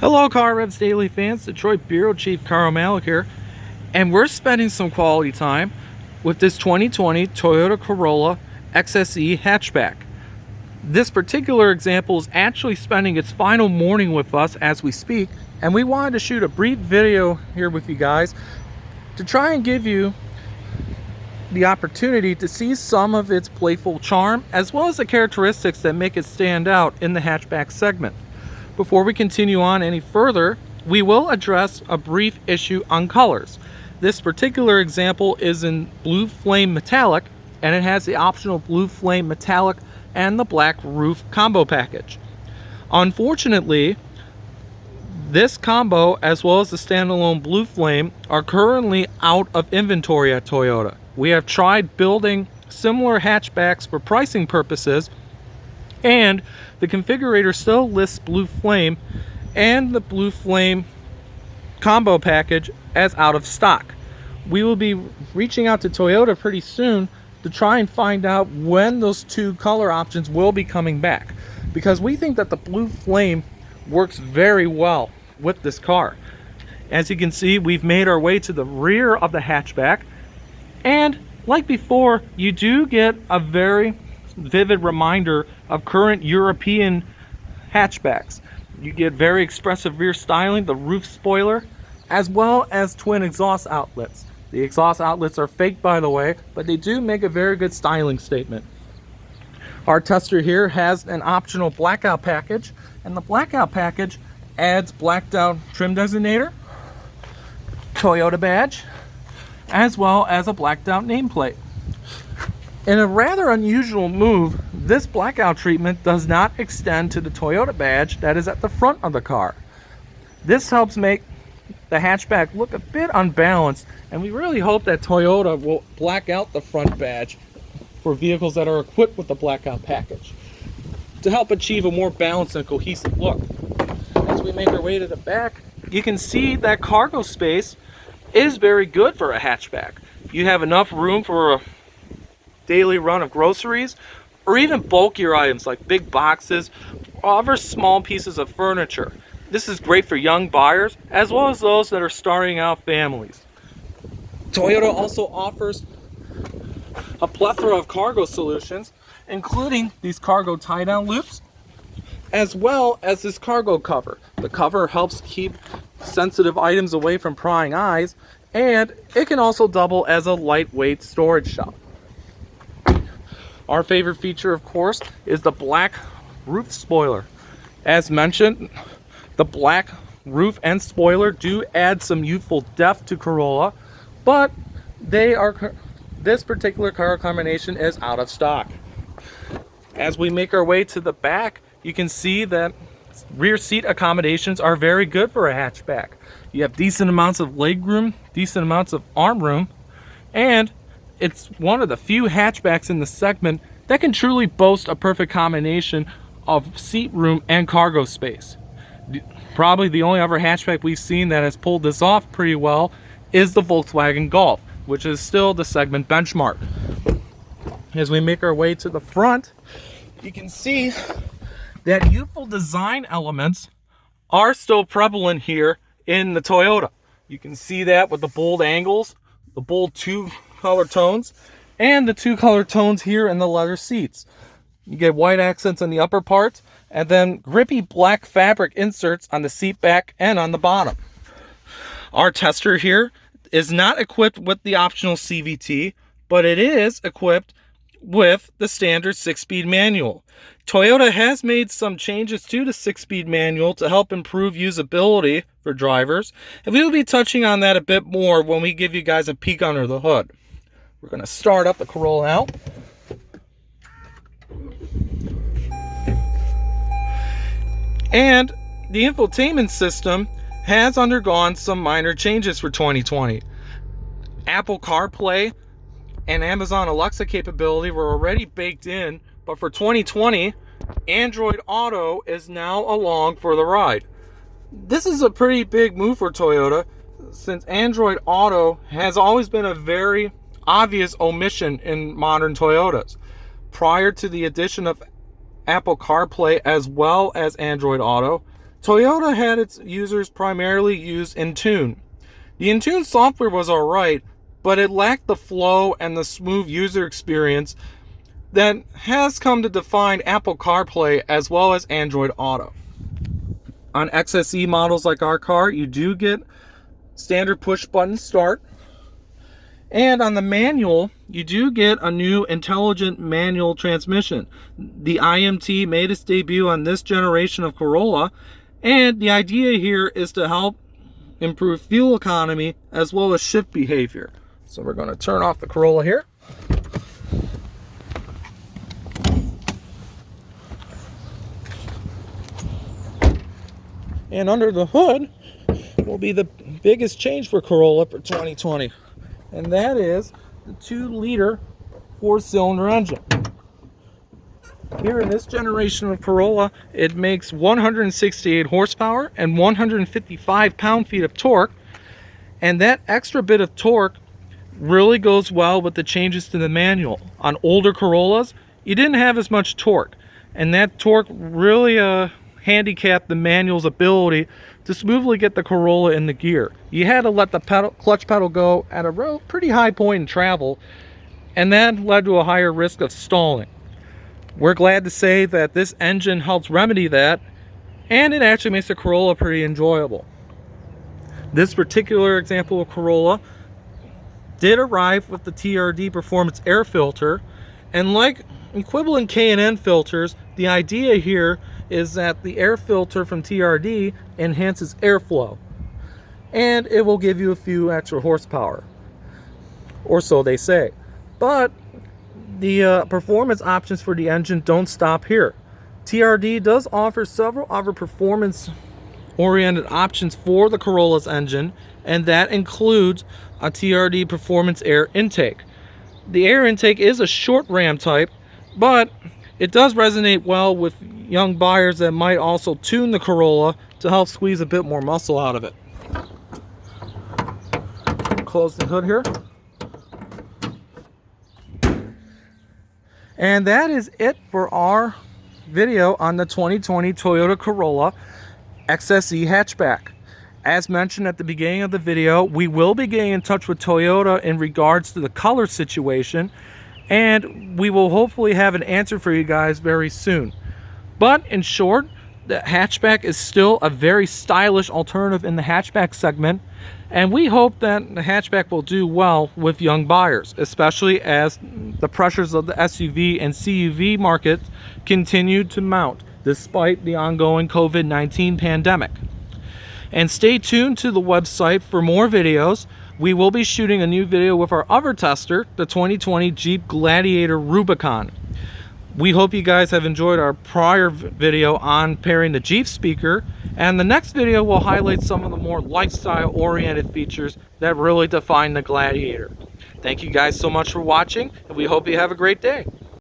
Hello, Car-Revz-Daily fans. Detroit Bureau Chief Carl Malik here, and we're spending some quality time with this 2020 Toyota Corolla XSE hatchback. This particular example is actually spending its final morning with us as we speak, and we wanted to shoot a brief video here with you guys to try and give you the opportunity to see some of its playful charm as well as the characteristics that make it stand out in the hatchback segment. Before we continue on any further, we will address a brief issue on colors. This particular example is in blue flame metallic, and it has the optional blue flame metallic and the black roof combo package. Unfortunately, this combo as well as the standalone blue flame are currently out of inventory at Toyota. We have tried building similar hatchbacks for pricing purposes, and the configurator still lists blue flame and the blue flame combo package as out of stock. We will be reaching out to Toyota pretty soon to try and find out when those two color options will be coming back, because we think that the blue flame works very well with this car. As you can see, we've made our way to the rear of the hatchback, and like before, you do get a very vivid reminder of current European hatchbacks. You get very expressive rear styling, the roof spoiler, as well as twin exhaust outlets. The exhaust outlets are fake, by the way, but they do make a very good styling statement. Our tester here has an optional blackout package, and the blackout package adds blacked out trim designator, Toyota badge, as well as a blacked out nameplate. In a rather unusual move, this blackout treatment does not extend to the Toyota badge that is at the front of the car. This helps make the hatchback look a bit unbalanced, and we really hope that Toyota will black out the front badge for vehicles that are equipped with the blackout package to help achieve a more balanced and cohesive look. As we make our way to the back, you can see that cargo space is very good for a hatchback. You have enough room for a daily run of groceries, or even bulkier items like big boxes or other small pieces of furniture. This is great for young buyers as well as those that are starting out families. Toyota also offers a plethora of cargo solutions, including these cargo tie-down loops, as well as this cargo cover. The cover helps keep sensitive items away from prying eyes, and it can also double as a lightweight storage shelf. Our favorite feature, of course, is the black roof spoiler. As mentioned, the black roof and spoiler do add some youthful depth to Corolla, but this particular color combination is out of stock. As we make our way to the back, you can see that rear seat accommodations are very good for a hatchback. You have decent amounts of leg room, decent amounts of arm room, and it's one of the few hatchbacks in the segment that can truly boast a perfect combination of seat room and cargo space. Probably the only other hatchback we've seen that has pulled this off pretty well is the Volkswagen Golf, which is still the segment benchmark. As we make our way to the front, you can see that youthful design elements are still prevalent here in the Toyota. You can see that with the bold angles, the bold two color tones, and the two color tones here in the leather seats. You get white accents on the upper parts, and then grippy black fabric inserts on the seat back and on the bottom. Our tester here is not equipped with the optional CVT, but it is equipped with the standard 6-speed manual. Toyota has made some changes to the 6-speed manual to help improve usability for drivers, and we will be touching on that a bit more when we give you guys a peek under the hood. We're going to start up the Corolla out. And the infotainment system has undergone some minor changes for 2020. Apple CarPlay and Amazon Alexa capability were already baked in, but for 2020, Android Auto is now along for the ride. This is a pretty big move for Toyota, since Android Auto has always been a very obvious omission in modern Toyotas. Prior to the addition of Apple CarPlay as well as Android Auto, Toyota had its users primarily use Intune. The Intune software was alright, but it lacked the flow and the smooth user experience that has come to define Apple CarPlay as well as Android Auto. On XSE models like our car, you do get standard push button start. And on the manual, you do get a new intelligent manual transmission. The IMT made its debut on this generation of Corolla, and the idea here is to help improve fuel economy as well as shift behavior. So we're going to turn off the Corolla here. And under the hood will be the biggest change for Corolla for 2020. And that is the 2-liter 4-cylinder engine. Here in this generation of Corolla, it makes 168 horsepower and 155 pound-feet of torque. And that extra bit of torque really goes well with the changes to the manual. On older Corollas, you didn't have as much torque. And that torque really handicapped the manual's ability to smoothly get the Corolla in the gear. You had to let the clutch pedal go at a pretty high point in travel, and that led to a higher risk of stalling. We're glad to say that this engine helps remedy that, and it actually makes the Corolla pretty enjoyable. This particular example of Corolla did arrive with the TRD Performance Air Filter, and like equivalent K&N filters, the idea here is that the air filter from TRD enhances airflow, and it will give you a few extra horsepower, or so they say. But the performance options for the engine don't stop here. TRD does offer several other performance-oriented options for the Corolla's engine, and that includes a TRD Performance Air Intake. The air intake is a short ram type, but it does resonate well with young buyers that might also tune the Corolla to help squeeze a bit more muscle out of it. Close the hood here. And that is it for our video on the 2020 Toyota Corolla XSE hatchback. As mentioned at the beginning of the video, we will be getting in touch with Toyota in regards to the color situation, and we will hopefully have an answer for you guys very soon. But in short, the hatchback is still a very stylish alternative in the hatchback segment, and we hope that the hatchback will do well with young buyers, especially as the pressures of the SUV and CUV market continue to mount despite the ongoing COVID-19 pandemic. And stay tuned to the website for more videos. We will be shooting a new video with our other tester, the 2020 Jeep Gladiator Rubicon. We hope you guys have enjoyed our prior video on pairing the Jeep speaker, and the next video will highlight some of the more lifestyle-oriented features that really define the Gladiator. Thank you guys so much for watching, and we hope you have a great day.